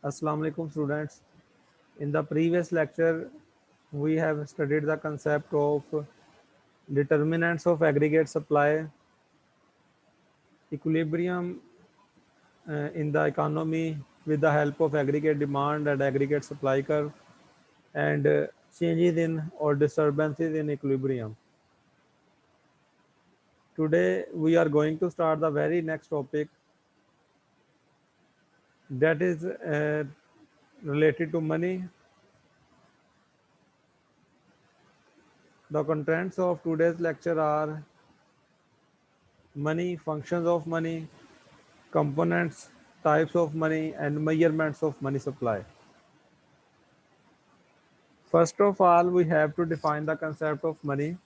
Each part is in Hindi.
Assalamu alaikum students. In the previous lecture, we have studied the concept of determinants of aggregate supply, equilibrium in the economy with the help of aggregate demand and aggregate supply curve, and changes in or disturbances in equilibrium. Today, we are going to start the very next topic, that is related to money. The contents of today's lecture are money, functions of money, components, types of money, and measurements of money supply. First of all, we have to define the concept of money.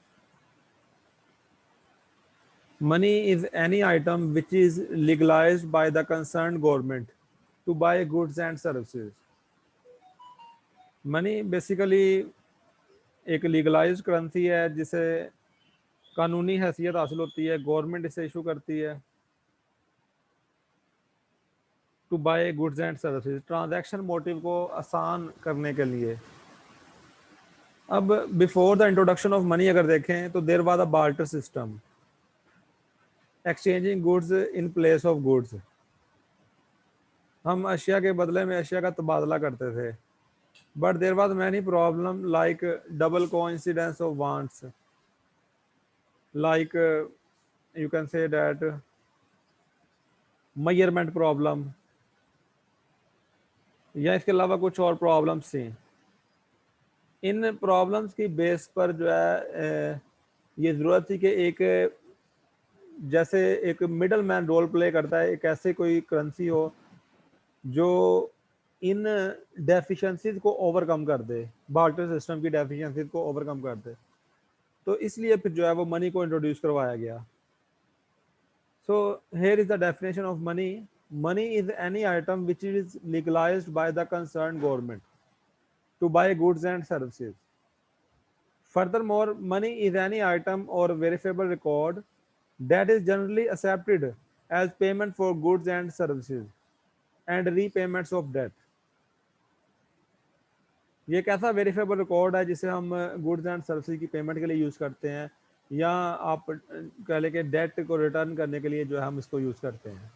Money is any item which is legalized by the concerned government to buy goods and services. Money basically एक लीगलाइज्ड करेंसी है जिसे कानूनी हैसियत हासिल होती है, गवर्नमेंट इसे इशू करती है to buy goods and services, transaction motive को आसान करने के लिए. अब before the introduction of money अगर देखें तो there was a barter system, exchanging goods in place of goods. हम अशिया के बदले में अशिया का तबादला करते थे. But there was many problem like double coincidence of wants, like you can say that measurement problem, या इसके अलावा कुछ और प्रॉब्लम्स थी. इन प्रॉब्लम्स की बेस पर जो है ये ज़रूरत थी कि एक जैसे एक मिडल मैन रोल प्ले करता है, एक ऐसे कोई करेंसी हो जो इन डेफिशिएंसीज को ओवरकम कर दे, बार्टर सिस्टम की डेफिशिएंसीज को ओवरकम कर दे. तो इसलिए फिर जो है वो मनी को इंट्रोड्यूस करवाया गया. So here is the definition of money. Money is any item which is legalised by the concern government to buy goods and services. Furthermore, money is any item or verifiable record that is generally accepted as payment for goods and services and repayments of debt. ये एक ऐसा वेरीफेबल रिकॉर्ड है जिसे हम गुड्स एंड सर्विसेज की पेमेंट के लिए यूज करते हैं, या आप कह लें कि डेट को रिटर्न करने के लिए जो है हम इसको यूज करते हैं.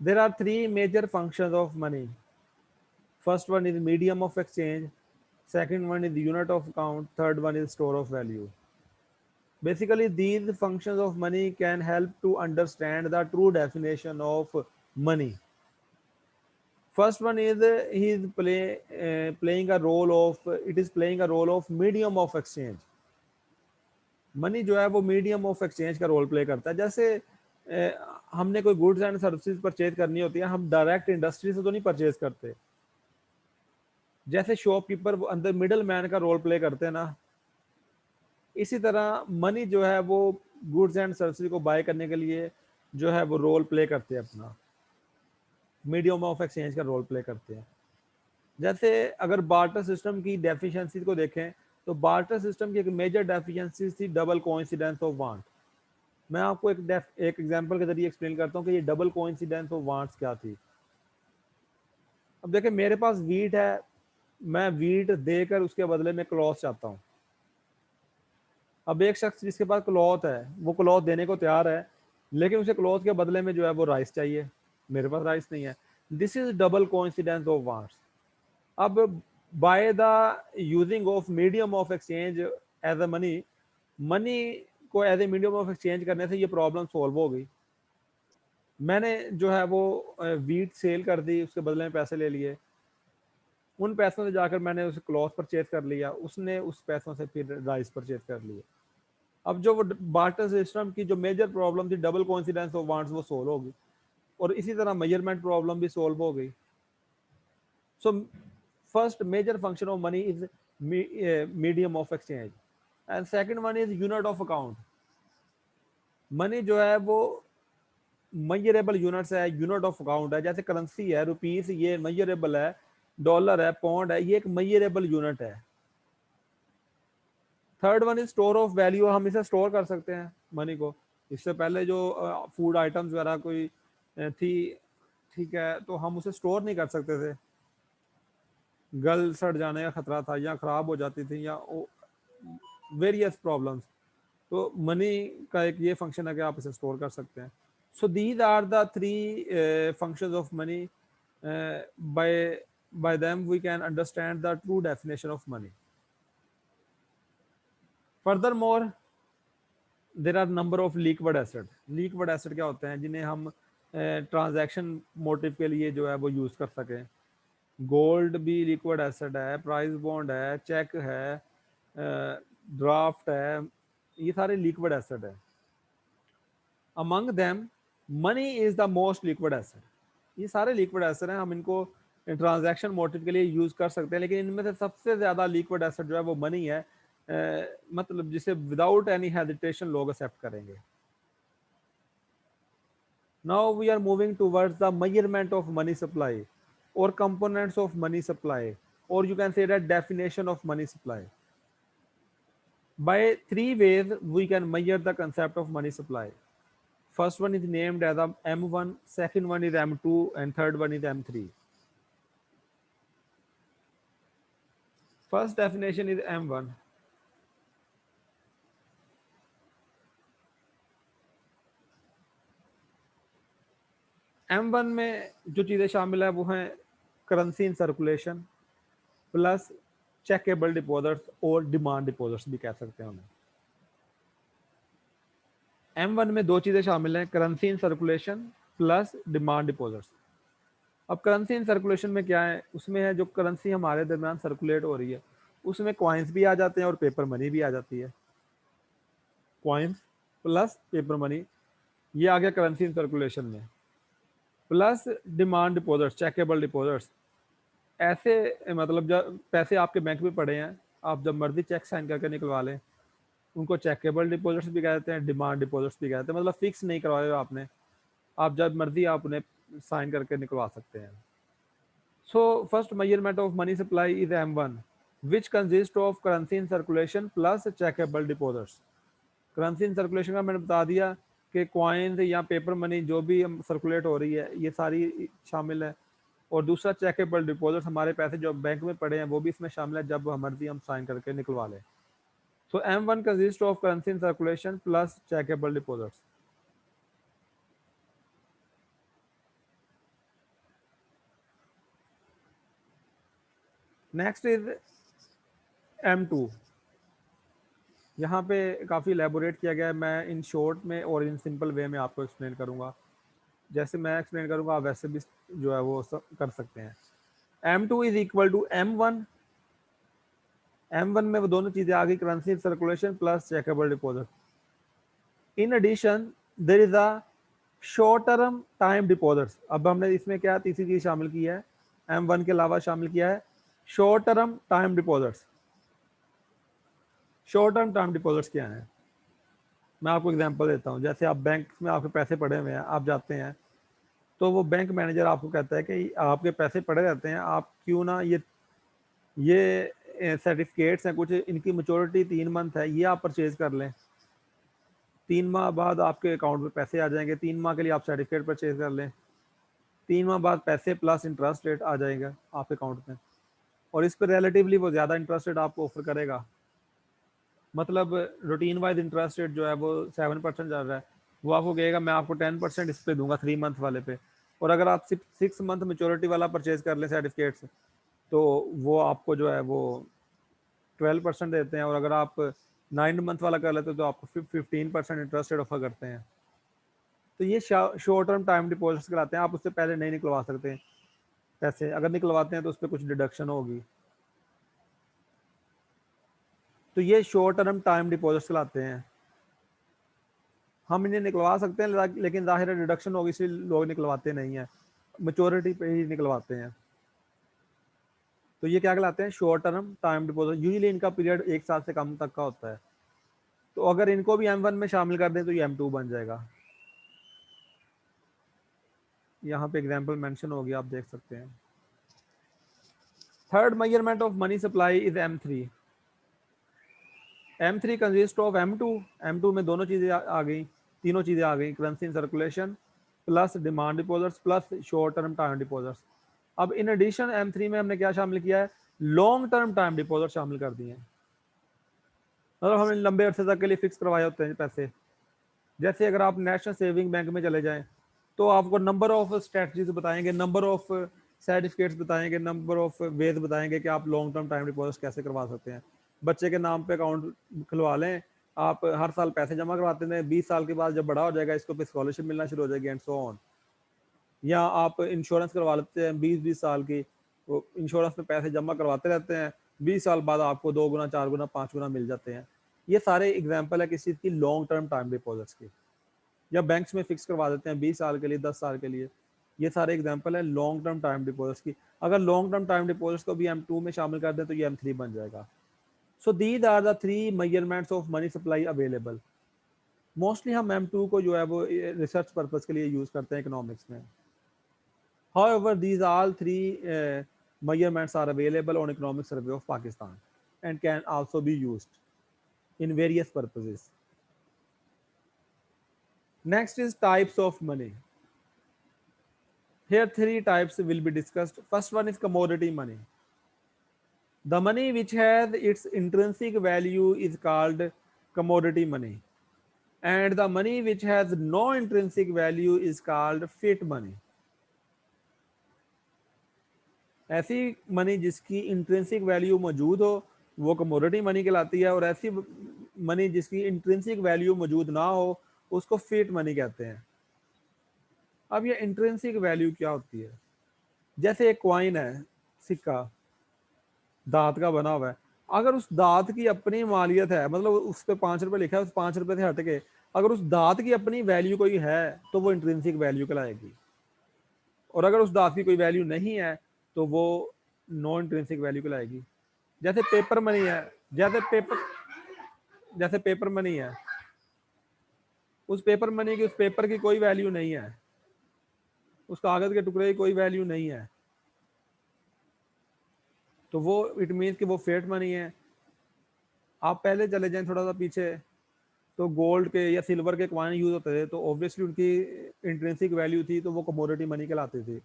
There are three major functions of money. First one is medium of exchange, second one is unit of account, third one is store of value. Basically, these functions of money can help to understand the true definition of money. First one is playing a role of medium of exchange. Money जो है वो मीडियम ऑफ एक्सचेंज का रोल प्ले करता है. जैसे हमने कोई गुड्स एंड सर्विसेज परचेज करनी होती है, हम डायरेक्ट इंडस्ट्री से तो नहीं परचेज करते. जैसे शॉपकीपर वो अंदर मिडल मैन का रोल प्ले करते हैं ना, इसी तरह मनी जो है वो गुड्स एंड सर्विसेज को बाय करने के लिए जो है वो रोल प्ले करते हैं, अपना मीडियम ऑफ एक्सचेंज का रोल प्ले करते हैं. जैसे अगर बार्टर सिस्टम की डेफिशिएंसीज को देखें तो बार्टर सिस्टम की एक मेजर डेफिशिएंसी थी डबल कोइंसिडेंस ऑफ वांट. मैं आपको एक एग्जांपल के जरिए एक्सप्लेन करता हूँ कि ये डबल कोइंसिडेंस ऑफ वांट्स क्या थी. अब देखिए, मेरे पास वीट है, मैं वीट देकर उसके बदले में क्लॉथ चाहता हूँ. अब एक शख्स जिसके पास क्लॉथ है वो क्लॉथ देने को तैयार है, लेकिन उसे क्लॉथ के बदले में जो है वो राइस चाहिए. मेरे पास राइस नहीं है. This is double coincidence of wants. अब by the using of medium of exchange as a money, money को as a medium of exchange करने से ये प्रॉब्लम सॉल्व हो गई. मैंने जो है वो वीट सेल कर दी, उसके बदले में पैसे ले लिए. उन पैसों से जाकर मैंने उसे क्लॉथ परचेज कर लिया, उसने उस पैसों से फिर राइस परचेज कर लिया. अब जो वो बार्टर सिस्टम की जो मेजर प्रॉब्लम थी डबल कोइंसिडेंस ऑफ वांट्स, वो सोल्व हो गई, और इसी तरह मेजरमेंट प्रॉब्लम भी सोल्व हो गई. So first major function of money is medium of exchange, and second one is unit of account. Money जो है वो मेजरेबल यूनिट्स है, यूनिट ऑफ अकाउंट है. जैसे करेंसी है रुपीस, ये मेजरेबल है. डॉलर है, पाउंड है, ये एक मेजरेबल यूनिट है. Third one is store of value. हम इसे स्टोर कर सकते हैं मनी को. इससे पहले जो फूड आइटम्स वगैरह कोई थी, ठीक है, तो हम उसे स्टोर नहीं कर सकते थे, गल सड़ जाने का खतरा था या खराब हो जाती थी या वेरियस प्रॉब्लम्स। तो मनी का एक ये फंक्शन है कि आप इसे स्टोर कर सकते हैं। So these are the three functions of money, by them we can understand the true definition of money. Furthermore, there are number of liquid asset। liquid asset क्या होते हैं, जिन्हें हम ट्रांजैक्शन मोटिव के लिए जो है वो यूज कर सकें। गोल्ड भी लिक्विड एसेट है, प्राइस बॉन्ड है, चेक है, ड्राफ्ट है, ये सारे लिक्विड एसेट है। Among them money is the most liquid asset. ये सारे लिक्विड एसेट हैं, हम इनको ट्रांजैक्शन मोटिव के लिए यूज कर सकते हैं, लेकिन इनमें से सबसे ज्यादा लिक्विड एसेट जो है वो मनी है, मतलब जिसे विदाउट एनी हेजिटेशन लोग एक्सेप्ट करेंगे। Now we are moving towards the measurement of money supply or components of money supply, or you can say that definition of money supply. By three ways we can measure the concept of money supply. First one is named as M1, second one is M2, and third one is M3. First definition is M1. M1 में जो चीज़ें शामिल है वो हैं currency in circulation plus checkable deposits और डिमांड डिपॉजिट्स भी कह सकते हैं उन्हें। M1 में दो चीज़ें शामिल हैं, currency in circulation plus demand deposits. अब करेंसी इन सर्कुलेशन में क्या है, उसमें है जो करेंसी हमारे दरमियान सर्कुलेट हो रही है उसमें कॉइन्स भी आ जाते हैं और पेपर मनी भी आ जाती है। कॉइन्स प्लस पेपर मनी, ये आ गया करेंसी इन सर्कुलेशन में। Plus demand deposits, checkable deposits, ऐसे मतलब जब पैसे आपके बैंक में पड़े हैं, आप जब मर्जी चेक साइन करके निकलवा लें, उनको चेकेबल डिपॉजिट्स भी कहते हैं, डिमांड डिपॉजिट्स भी कहते हैं। मतलब फिक्स नहीं करवाए हो आपने, आप जब मर्जी आप उन्हें साइन करके निकलवा सकते हैं। So first measurement of money supply is M1, which consists of currency in circulation plus checkable deposits. Currency in circulation का मैंने बता दिया कि कॉइन्स या पेपर मनी जो भी सर्कुलेट हो रही है ये सारी शामिल है, और दूसरा चेकेबल डिपॉजिट, हमारे पैसे जो बैंक में पड़े हैं वो भी इसमें शामिल है, जब मर्जी हम साइन करके निकलवा लें। सो M1 consist of currency in circulation plus checkable deposits. Next is M2। यहाँ पे काफ़ी एलेबोरेट किया गया है, मैं इन शॉर्ट में और इन सिंपल वे में आपको एक्सप्लेन करूँगा। जैसे मैं एक्सप्लेन करूँगा आप वैसे भी जो है वो सब कर सकते हैं। M2 is equal to M1। M1 में वो दोनों चीज़ें आ गई, currency circulation plus checkable deposit. In addition there is a short term time deposits. अब हमने इसमें क्या तीसरी चीज़ शामिल की है, M1 के अलावा शामिल किया है short term time deposits. Short term time deposits क्या है, मैं आपको एग्जांपल देता हूँ। जैसे आप बैंक में आपके पैसे पड़े हुए हैं, आप जाते हैं तो वो बैंक मैनेजर आपको कहता है कि आपके पैसे पड़े रहते हैं, आप क्यों ना ये सर्टिफिकेट्स हैं कुछ, इनकी मैच्योरिटी 3 मंथ है, ये आप परचेज कर लें, 3 माह बाद आपके अकाउंट में पैसे आ जाएंगे। 3 माह के लिए आप सर्टिफिकेट परचेज कर लें, 3 माह बाद पैसे प्लस इंटरेस्ट रेट आ जाएगा आपके अकाउंट में, और इस पर रिलेटिवली वो ज़्यादा इंटरेस्ट रेट आपको ऑफर करेगा। मतलब रूटीन वाइज इंटरेस्ट रेट जो है वो 7% चल रहा है, वो आपको कहेगा मैं आपको 10% इस पे दूंगा 3 मंथ वाले पे। और अगर आप 6 मंथ मेच्योरिटी वाला परचेज कर लें सर्टिफिकेट्स, तो वो आपको जो है वो 12% देते हैं, और अगर आप 9 मंथ वाला कर लेते हो तो आपको 15% इंटरेस्ट रेट ऑफर करते हैं। तो ये शॉर्ट टर्म टाइम डिपॉजिट्स कराते हैं, आप उससे पहले नहीं निकलवा सकते पैसे, अगर निकलवाते हैं तो उस पर कुछ डिडक्शन होगी। तो ये शॉर्ट टर्म टाइम डिपॉजिट्स कहलाते हैं। हम इन्हें निकलवा सकते हैं लेकिन ज़ाहिर है डिडक्शन होगी, इसलिए लोग निकलवाते नहीं हैं, मैच्योरिटी पे ही निकलवाते हैं। तो ये क्या कहलाते हैं, short term time deposit. Usually इनका पीरियड 1 साल से कम तक का होता है। तो अगर इनको भी M1 में शामिल कर दें तो ये M2 बन जाएगा। यहाँ पे एग्जाम्पल मेंशन हो गया, आप देख सकते हैं। Third measurement of money supply is M3। M3 consist of M2। M2 में दोनों चीज़ें आ गई, तीनों चीज़ें आ गई, currency in circulation plus demand deposits plus short term time deposits. अब इन एडिशन M3 में हमने क्या शामिल किया है, लॉन्ग टर्म टाइम डिपॉजिट शामिल कर दिए हैं। मतलब हमने लंबे अरसे तक के लिए फिक्स करवाए होते हैं पैसे। जैसे अगर आप नेशनल सेविंग बैंक में चले जाएं तो आपको नंबर ऑफ स्ट्रेटजीज बताएंगे, नंबर ऑफ सर्टिफिकेट्स बताएंगे, नंबर ऑफ वेज बताएंगे कि आप लॉन्ग टर्म टाइम डिपॉजिट कैसे करवा सकते हैं। बच्चे के नाम पे अकाउंट खुलवा लें, आप हर साल पैसे जमा करवाते हैं, 20 साल के बाद जब बड़ा हो जाएगा इसको पे स्कॉलरशिप मिलना शुरू हो जाएगी एंड सो ऑन। या आप इंश्योरेंस करवा लेते हैं 20-20 साल की, वो इंश्योरेंस में पैसे जमा करवाते रहते हैं, 20 साल बाद आपको 2 गुना 4 गुना 5 गुना मिल जाते हैं। ये सारे एग्जाम्पल है किसी की लॉन्ग टर्म टाइम डिपॉजिट्स की। या बैंक्स में फिक्स करवा देते हैं 20 साल के लिए, 10 साल के लिए। ये सारे एग्जांपल है लॉन्ग टर्म टाइम डिपॉजिट्स की। अगर लॉन्ग टर्म टाइम डिपॉजिट्स को भी M2 में शामिल कर दें तो ये M3 बन जाएगा। So these are the 3 measurements of money supply available. Mostly हम M2 को जो है वो रिसर्च पर्पस के लिए यूज करते हैं इकोनॉमिक्स में। However, these all 3 measurements are available on Economic Survey of Pakistan and can also be used in various purposes. Next is types of money. Here 3 types will be discussed. First one is commodity money. The money which has its intrinsic value is called commodity money, and the money which has no intrinsic value is called fiat money. ऐसी मनी जिसकी इंट्रिंसिक वैल्यू मौजूद हो वो कमोडिटी मनी कहलाती है, और ऐसी मनी जिसकी इंट्रिंसिक वैल्यू मौजूद ना हो उसको फिट मनी कहते हैं। अब ये इंट्रिंसिक वैल्यू क्या होती है? जैसे एक कॉइन है, सिक्का दांत का बना हुआ है, अगर उस दांत की अपनी मालियत है, मतलब उस पर 5 रुपए लिखा है, उस 5 रुपए से हट के अगर उस दांत की अपनी वैल्यू कोई है तो वो इंट्रिंसिक वैल्यू कहलाएगी, और अगर उस दांत की कोई वैल्यू नहीं है तो वो नॉन इंट्रिंसिक वैल्यू कहलाएगी। जैसे पेपर मनी है, जैसे पेपर मनी है, उस पेपर मनी की, उस पेपर की कोई वैल्यू नहीं है, उस कागज के टुकड़े की कोई वैल्यू नहीं है, तो वो इट मीन्स कि वो फेट मनी है। आप पहले चले जाएं थोड़ा सा पीछे, तो गोल्ड के या सिल्वर के कॉइन यूज होते थे, तो ऑब्वियसली उनकी इंट्रिंसिक वैल्यू थी, तो वो कमोडिटी मनी कहलाते थे।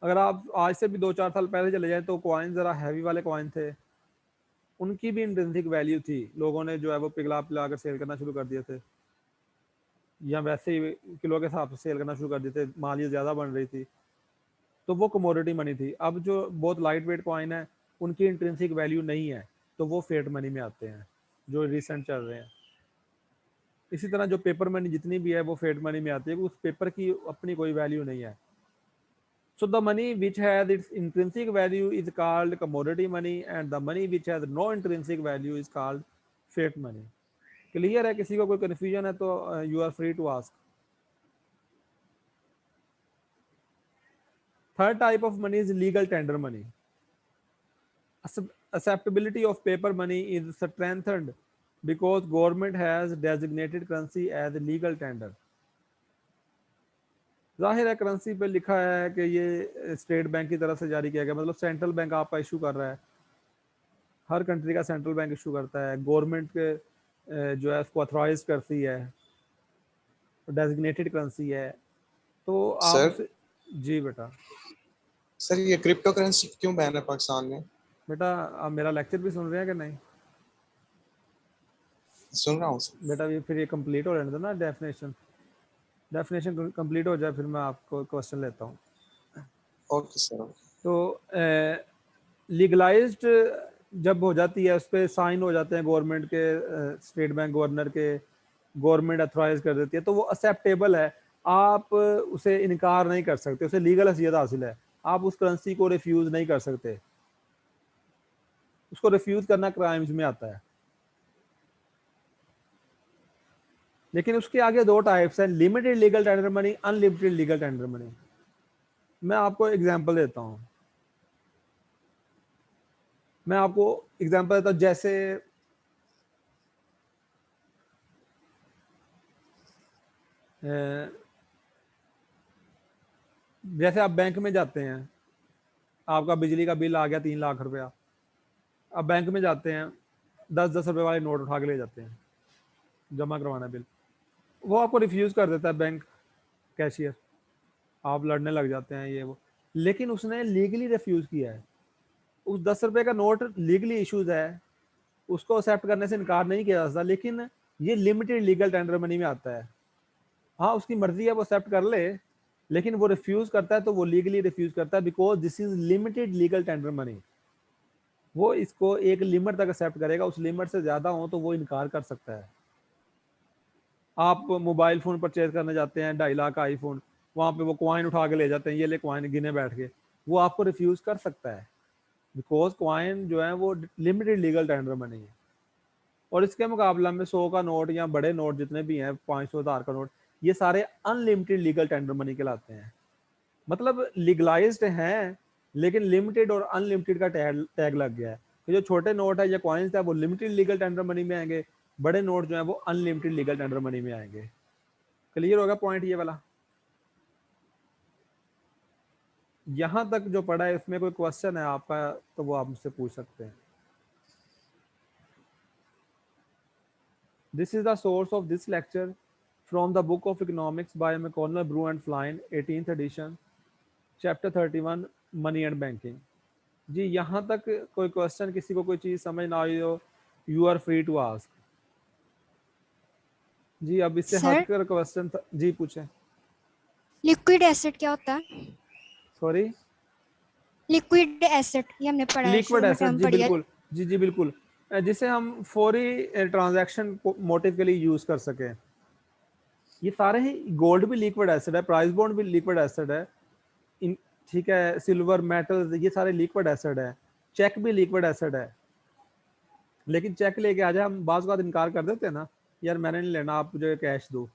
अगर आप आज से भी 2-4 साल पहले चले जाएं तो कॉइन जरा हैवी वाले कॉइन थे, उनकी भी इंट्रिंसिक वैल्यू थी, लोगों ने जो है वो पिघला पिला कर सेल करना शुरू कर दिए थे, या वैसे ही किलो के हिसाब से सेल करना शुरू कर दिए थे, मालियत ज़्यादा बन रही थी, तो वो कमोडिटी मनी थी। अब जो बहुत लाइट वेट कॉइन है उनकी इंट्रिंसिक वैल्यू नहीं है, तो वो फेट मनी में आते हैं जो रिसेंट चल रहे हैं। इसी तरह जो पेपर मनी जितनी भी है वो फेट मनी में आती है, उस पेपर की अपनी कोई वैल्यू नहीं है। So the money which has its intrinsic value is called commodity money, and the money which has no intrinsic value is called fiat money. Clear है? किसी को कोई कंफ्यूजन है तो you are free to ask. Third type of money is legal tender money. Acceptability of paper money is strengthened because government has designated currency as legal tender. जाहिर है करेंसी पे लिखा है कि ये स्टेट बैंक की तरफ से जारी किया गया, मतलब सेंट्रल बैंक आपका इशू कर रहा है, हर कंट्री का सेंट्रल बैंक इशू करता है, गवर्नमेंट के जो है उसको ऑथराइज करती है, डेजिग्नेटेड करेंसी है, तो आप सर उसे। जी बेटा। सर ये क्रिप्टो करेंसी क्यों बैन है पाकिस्तान में? बेटा आप मेरा लेक्चर भी सुन रहे हैं कि नहीं? सुन रहा हूँ सर। बेटा ये फिर ये कंप्लीट हो जाने दो ना, डेफिनेशन कंप्लीट हो जाए फिर मैं आपको क्वेश्चन लेता हूँ। Okay sir. तो लीगलाइज्ड जब हो जाती है, उस पर साइन हो जाते हैं गवर्नमेंट के, स्टेट बैंक गवर्नर के, गवर्नमेंट अथोराइज कर देती है, तो वो एक्सेप्टेबल है, आप उसे इनकार नहीं कर सकते, उसे लीगल हैसियत हासिल है, आप उस करेंसी को रिफ्यूज नहीं कर सकते, उसको रिफ्यूज करना क्राइम्स में आता है। लेकिन उसके आगे 2 टाइप्स हैं, limited legal tender money, unlimited legal tender money. मैं आपको एग्जांपल देता हूं, मैं आपको एग्जांपल देता हूं, जैसे आप बैंक में जाते हैं, आपका बिजली का बिल आ गया 3 लाख रुपया, अब बैंक में जाते हैं, 10-10 रुपए वाले नोट उठा के ले जाते हैं जमा करवाना बिल, वो आपको रिफ्यूज कर देता है बैंक, कैशियर, आप लड़ने लग जाते हैं ये वो, लेकिन उसने लीगली रिफ्यूज किया है। उस 10 रुपए का नोट लीगली इश्यूज है, उसको एक्सेप्ट करने से इनकार नहीं किया जा सकता, लेकिन ये लिमिटेड लीगल टेंडर मनी में आता है। हाँ, उसकी मर्जी है वो एक्सेप्ट कर ले, लेकिन वो रिफ्यूज करता है तो वो लीगली रिफ्यूज करता है, because this is limited legal tender money. वो इसको एक लिमिट तक एक्सेप्ट करेगा, उस लिमिट से ज्यादा हो तो वो इनकार कर सकता है। आप मोबाइल फोन परचेज करने जाते हैं 2.5 लाख का आईफोन, वहां पे वो क्वाइन उठा के ले जाते हैं, ये ले क्वाइन गिने बैठ के, वो आपको रिफ्यूज कर सकता है, बिकॉज क्वाइन जो है वो लिमिटेड लीगल टेंडर मनी है। और इसके मुकाबला में 100 का नोट या बड़े नोट जितने भी हैं, 500,000 का नोट, ये सारे अनलिमिटेड लीगल टेंडर मनी कहलाते हैं। मतलब लीगलाइज्ड हैं, लेकिन लिमिटेड और अनलिमिटेड का टैग लग गया है। तो जो छोटे नोट है या कॉइन्स है वो लिमिटेड लीगल टेंडर मनी में आएंगे, बड़े नोट जो है वो अनलिमिटेड लीगल टेंडर मनी में आएंगे। क्लियर होगा पॉइंट ये वाला? यहां तक जो पढ़ा है इसमें कोई क्वेश्चन है आपका तो वो आप मुझसे पूछ सकते हैं। This is the source of this lecture from the book of economics by McConnell, Brew and Flynn, 18th edition, chapter 31, money and banking। जी यहाँ तक कोई क्वेश्चन, किसी को कोई चीज समझ ना आई हो, you are free to ask. जी अब इससे सर हटकर क्वेश्चन था जी, पूछे। लिक्विड एसिड क्या होता है? सॉरी, लिक्विड एसिड ये हमने पढ़ा है, लिक्विड शुरू में एसेट, टर्म जी पढ़ी है। बिल्कुल, जी जी बिल्कुल, जिसे हम फौरी ट्रांजैक्शन मोटिव के लिए यूज कर सके। ये सारे ही, गोल्ड भी लिक्विड एसिड है, प्राइस बॉन्ड भी लिक्विड एसिड है, इन ठीक है, सिल्वर मेटल ये सारे लिक्विड एसिड है, चेक भी लिक्विड एसिड है। लेकिन चेक लेके आ जाए, हम बाज़ बात इनकार कर देते हैं ना, यार मैंने नहीं लेना, आप मुझे कैश दो।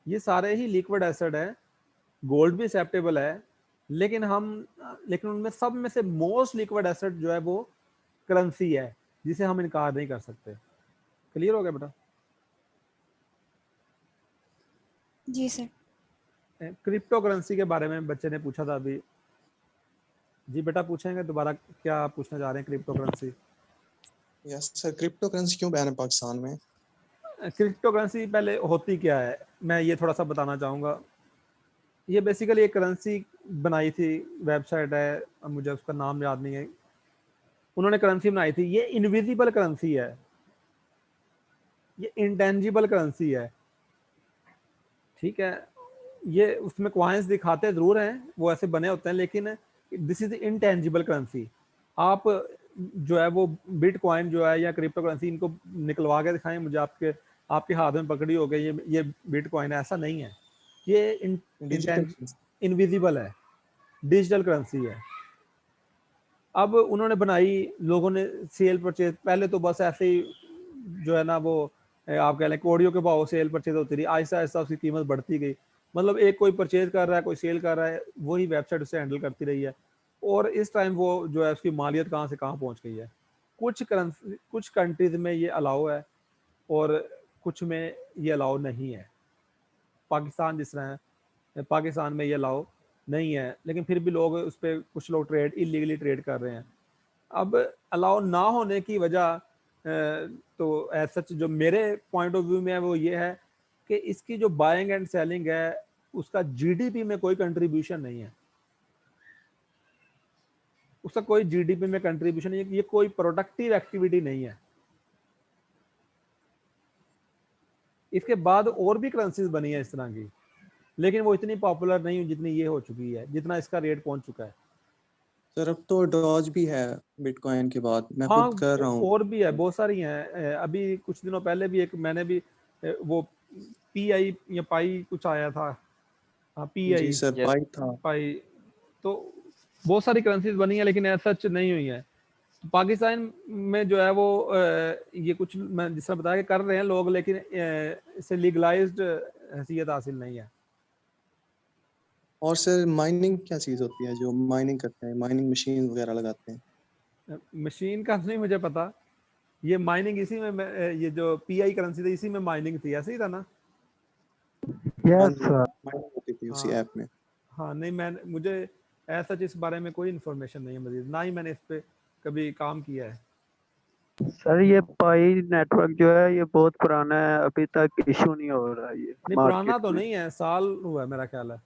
ये सारे ही लिक्विड एसिड है, गोल्ड भी एक्सेप्टेबल है, लेकिन उनमें सब में से मोस्ट लिक्विड एसिड जो है वो करेंसी है, जिसे हम इनकार नहीं कर सकते। क्लियर हो गया बेटा? जी सर। क्रिप्टो करेंसी के बारे में बच्चे ने पूछा था अभी। जी बेटा पूछेंगे दोबारा, क्या पूछना चाह रहे हैं? Crypto currency, yes sir, crypto currency क्यों बैन है पाकिस्तान में? क्रिप्टो करेंसी पहले होती क्या है मैं ये थोड़ा सा बताना चाहूँगा। ये बेसिकली एक करेंसी बनाई थी, वेबसाइट है, अब मुझे उसका नाम याद नहीं है, उन्होंने करेंसी बनाई थी। ये इनविजिबल करेंसी है, ये इंटेंजिबल करेंसी है, ठीक है। ये उसमें क्वाइंस दिखाते जरूर हैं, वो ऐसे बने होते हैं, लेकिन दिस इज इंटेंजिबल करेंसी। आप जो है वो बिटकॉइन जो है या क्रिप्टो करेंसी, इनको निकलवा के दिखाएं मुझे, आपके हाथ में पकड़ी हो गई ये बिटकॉइन है, ऐसा नहीं है। ये डिजिटल इनविजिबल है, डिजिटल करेंसी है। अब उन्होंने बनाई, लोगों ने सेल परचेज, पहले तो बस ऐसे ही जो है ना वो आप कह लें कोड़ियों के भाव सेल परचेज होती रही, आहिस्ता आहिस्ता उसकी कीमत बढ़ती गई। मतलब एक कोई परचेज कर रहा है, कोई सेल कर रहा है, वही वेबसाइट उसे हैंडल करती रही है। और इस टाइम वो जो है उसकी मालियत कहाँ से कहाँ पहुँच गई है। कुछ कंट्रीज में ये अलाउ है और कुछ में ये अलाउ नहीं है। पाकिस्तान जिस तरह है, पाकिस्तान में ये अलाउ नहीं है, लेकिन फिर भी लोग उस पर, कुछ लोग ट्रेड इलीगली ट्रेड कर रहे हैं। अब अलाउ ना होने की वजह तो एज सच जो मेरे पॉइंट ऑफ व्यू में है वो ये है कि इसकी जो बाइंग एंड सेलिंग है उसका जीडीपी में कोई कंट्रीब्यूशन नहीं है, उसका कोई जीडीपी में कंट्रीब्यूशन नहीं है, ये कोई प्रोडक्टिव एक्टिविटी नहीं है। इसके बाद और भी करेंसीज बनी है इस तरह की, लेकिन वो इतनी पॉपुलर नहीं हुई जितनी ये हो चुकी है, जितना इसका रेट पहुंच चुका है। सर, अब तो डॉज भी है बिटकॉइन के बाद, मैं हाँ, खुद कर रहा हूँ। और भी है, बहुत सारी हैं। अभी कुछ दिनों पहले भी एक मैंने भी वो पी आई या पाई कुछ आया था, हाँ पी जी आई सर, पाई था। पाई, तो बहुत सारी करेंसीज बनी है, लेकिन ऐसा सच नहीं हुई है। तो पाकिस्तान में जो है वो ये कुछ मैं जिस तरह बताया कि कर रहे हैं लोग, लेकिन इससे लीगलाइज्ड हैसियत हासिल नहीं है। और सर, माइनिंग क्या चीज़ होती है जो माइनिंग करते हैं, माइनिंग मशीन वगैरह लगाते हैं? मशीन का नहीं मुझे पता, ये माइनिंग इसी में ये जो पीआई करेंसी थी इसी में माइनिंग थी, ऐसे ही था ना? हाँ यस जी, सर। माइनिंग होती थी उसी हाँ ऐप में। हाँ, नहीं मुझे ऐसा इस बारे में कोई इन्फॉर्मेशन नहीं है मजीद, ना ही मैंने इस पे कभी काम किया है। सर ये पाई नेटवर्क जो है ये बहुत पुराना है, अभी तक इशू नहीं हो रहा ये नहीं पुराना मार्केट तो में। नहीं है, साल हुआ है मेरा ख्याल है।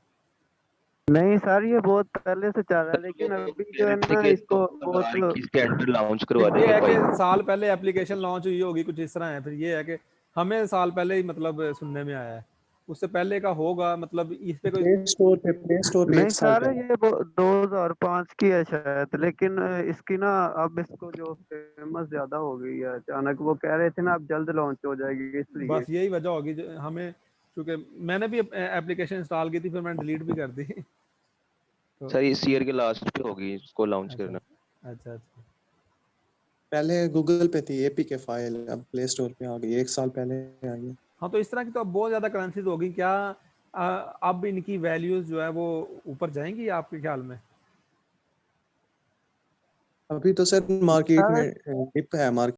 नहीं सर ये बहुत पहले से चल रहा है, लेकिन अभी जो है ना इसको बहुत 2021 के अंदर लॉन्च करवा फिर ये देंगे है भाई। कि साल पहले एप्लीकेशन लॉन्च हुई होगी कुछ इस तरह है। फिर ये है कि हमें साल पहले ही मतलब सुनने में आया है, उससे पहले का होगा मतलब इस पे कोई। प्ले स्टोर पे नहीं 1 साल सर पहले। ये 2005 की है शायद, लेकिन इसकी ना अब इसको जो फेमस ज्यादा हो गई है अचानक, वो कह रहे थे ना अब जल्द लॉन्च हो जाएगी इसलिए। बस यही वजह होगी हमें, क्योंकि मैंने भी एप्लीकेशन इंस्टॉल की थी फिर मैंने डिलीट भी कर दी। तो सर इस ईयर के लास्ट पे होगी इसको लॉन्च अच्छा करना। अच्छा अच्छा। पहले गूगल पे थी एपीके फाइल, अब प्ले स्टोर पे आ गई, 1 साल पहले आई है। हाँ तो इस तरह की तो अब बहुत ज्यादा करेंसीज होगी क्या? अब इनकी वैल्यूज जो है वो ऊपर जाएंगी आपके ख्याल में? अभी तो सर मार्केट सर में डिप है मार्केट